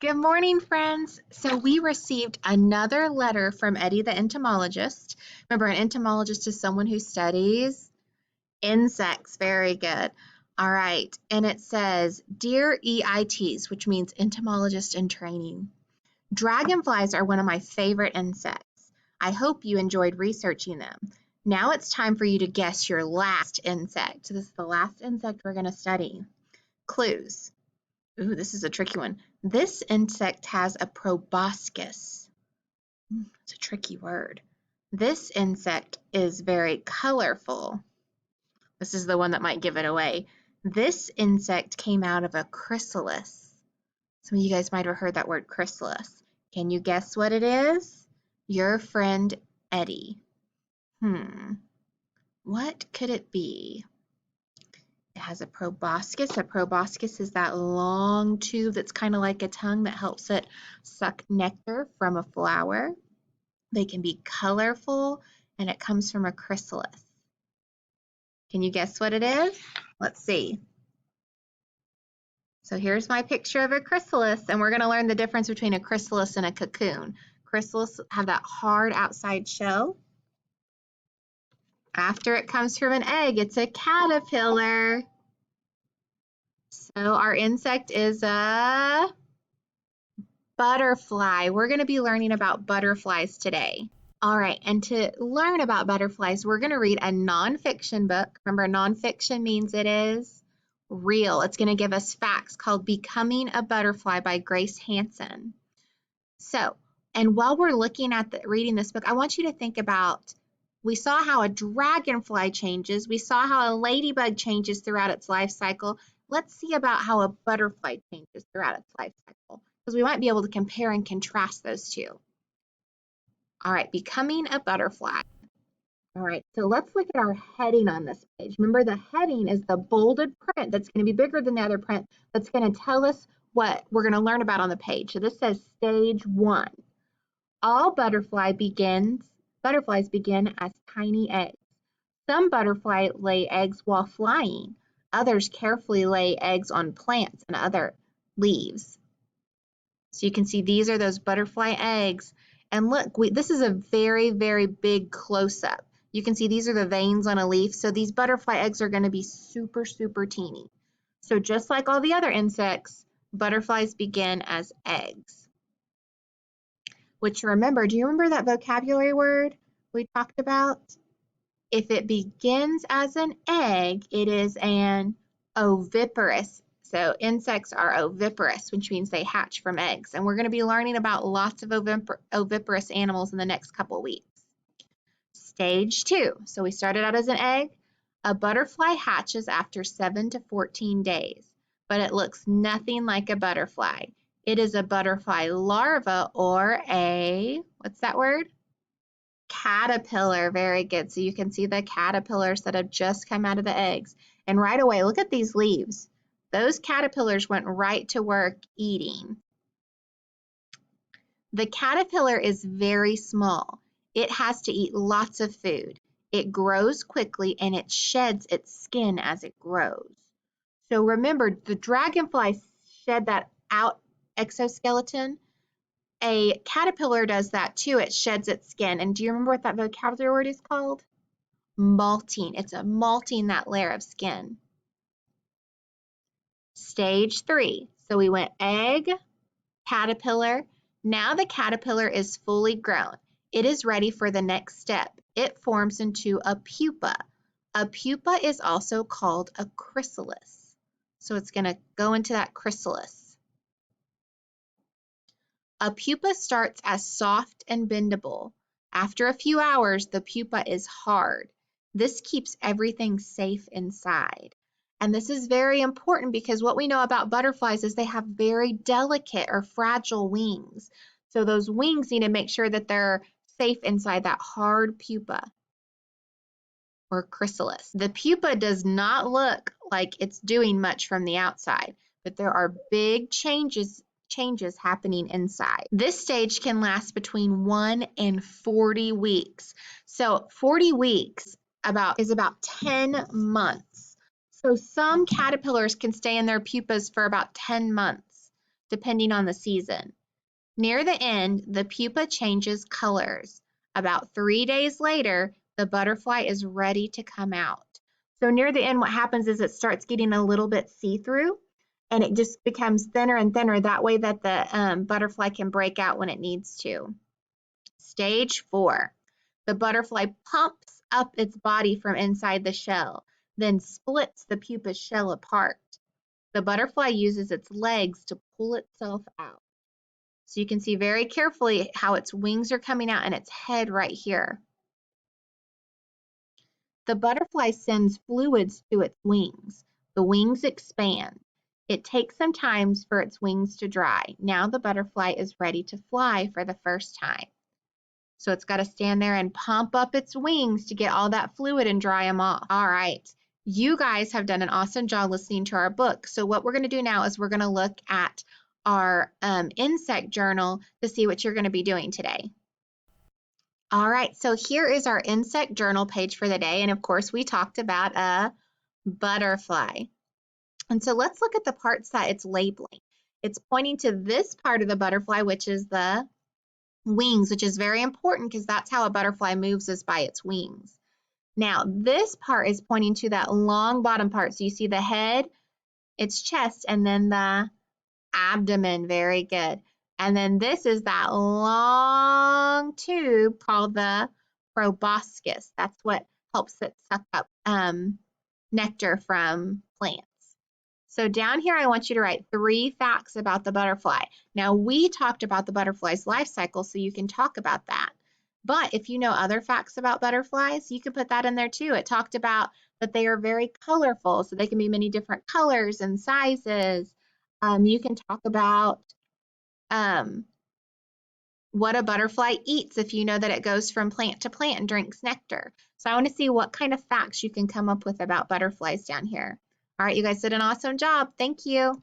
Good morning, friends. So we received another letter from Eddie the entomologist. Remember, an entomologist is someone who studies insects. Very good. All right. And it says, Dear EITs, which means entomologist in training. Dragonflies are one of my favorite insects. I hope you enjoyed researching them. Now it's time for you to guess your last insect. So this is the last insect we're going to study. Clues. Ooh, this is a tricky one. This insect has a proboscis. It's a tricky word. This insect is very colorful. This is the one that might give it away. This insect came out of a chrysalis. Some of you guys might have heard that word chrysalis. Can you guess what it is? Your friend Eddie. What could it be? It has a proboscis. A proboscis is that long tube that's kind of like a tongue that helps it suck nectar from a flower. They can be colorful, and it comes from a chrysalis. Can you guess what it is? Let's see. So here's my picture of a chrysalis, and we're going to learn the difference between a chrysalis and a cocoon. Chrysalis have that hard outside shell. After it comes from an egg, it's a caterpillar. So our insect is a butterfly. We're going to be learning about butterflies today. All right, and to learn about butterflies, we're going to read a nonfiction book. Remember, nonfiction means it is real. It's going to give us facts called Becoming a Butterfly by Grace Hansen. So, and while we're looking at reading this book, I want you to think about, we saw how a dragonfly changes. We saw how a ladybug changes throughout its life cycle. Let's see about how a butterfly changes throughout its life cycle, because we might be able to compare and contrast those two. All right, Becoming a Butterfly. All right, so let's look at our heading on this page. Remember, the heading is the bolded print that's going to be bigger than the other print that's going to tell us what we're going to learn about on the page. So this says Stage 1. All butterflies begin as tiny eggs. Some butterflies lay eggs while flying. Others carefully lay eggs on plants and other leaves. So you can see these are those butterfly eggs. And look, this is a very, very big close-up. You can see these are the veins on a leaf. So these butterfly eggs are going to be super, super teeny. So just like all the other insects, butterflies begin as eggs. Which remember, do you remember that vocabulary word we talked about? If it begins as an egg, it is an oviparous. So insects are oviparous, which means they hatch from eggs. And we're going to be learning about lots of oviparous animals in the next couple weeks. Stage 2. So we started out as an egg. A butterfly hatches after 7 to 14 days, but it looks nothing like a butterfly. It is a butterfly larva or a, what's that word? Caterpillar. Very good. So you can see the caterpillars that have just come out of the eggs. And right away, look at these leaves. Those caterpillars went right to work eating. The caterpillar is very small. It has to eat lots of food. It grows quickly and it sheds its skin as it grows. So remember, the dragonfly shed that out exoskeleton. A caterpillar does that too. It sheds its skin. And do you remember what that vocabulary word is called? Molting. It's a molting that layer of skin. Stage 3. So we went egg, caterpillar. Now the caterpillar is fully grown. It is ready for the next step. It forms into a pupa. A pupa is also called a chrysalis. So it's going to go into that chrysalis. A pupa starts as soft and bendable. After a few hours, the pupa is hard. This keeps everything safe inside. And this is very important because what we know about butterflies is they have very delicate or fragile wings. So those wings need to make sure that they're safe inside that hard pupa or chrysalis. The pupa does not look like it's doing much from the outside, but there are big changes happening inside. This stage can last between 1 and 40 weeks. So 40 weeks is about 10 months. So some caterpillars can stay in their pupas for about 10 months, depending on the season. Near the end, the pupa changes colors. About 3 days later, the butterfly is ready to come out. So near the end, what happens is it starts getting a little bit see-through, and it just becomes thinner and thinner. That way that the butterfly can break out when it needs to. Stage 4. The butterfly pumps up its body from inside the shell, then splits the pupa's shell apart. The butterfly uses its legs to pull itself out. So you can see very carefully how its wings are coming out and its head right here. The butterfly sends fluids to its wings. The wings expand. It takes some time for its wings to dry. Now the butterfly is ready to fly for the first time. So it's got to stand there and pump up its wings to get all that fluid and dry them off. All right, you guys have done an awesome job listening to our book. So what we're going to do now is we're going to look at our insect journal to see what you're going to be doing today. All right, so here is our insect journal page for the day. And of course, we talked about a butterfly. And so let's look at the parts that it's labeling. It's pointing to this part of the butterfly, which is the wings, which is very important because that's how a butterfly moves, is by its wings. Now, this part is pointing to that long bottom part. So you see the head, its chest, and then the abdomen. Very good. And then this is that long tube called the proboscis. That's what helps it suck up nectar from plants. So down here, I want you to write 3 facts about the butterfly. Now, we talked about the butterfly's life cycle, so you can talk about that. But if you know other facts about butterflies, you can put that in there too. It talked about that they are very colorful, so they can be many different colors and sizes. You can talk about what a butterfly eats if you know that it goes from plant to plant and drinks nectar. So I want to see what kind of facts you can come up with about butterflies down here. All right, you guys did an awesome job. Thank you.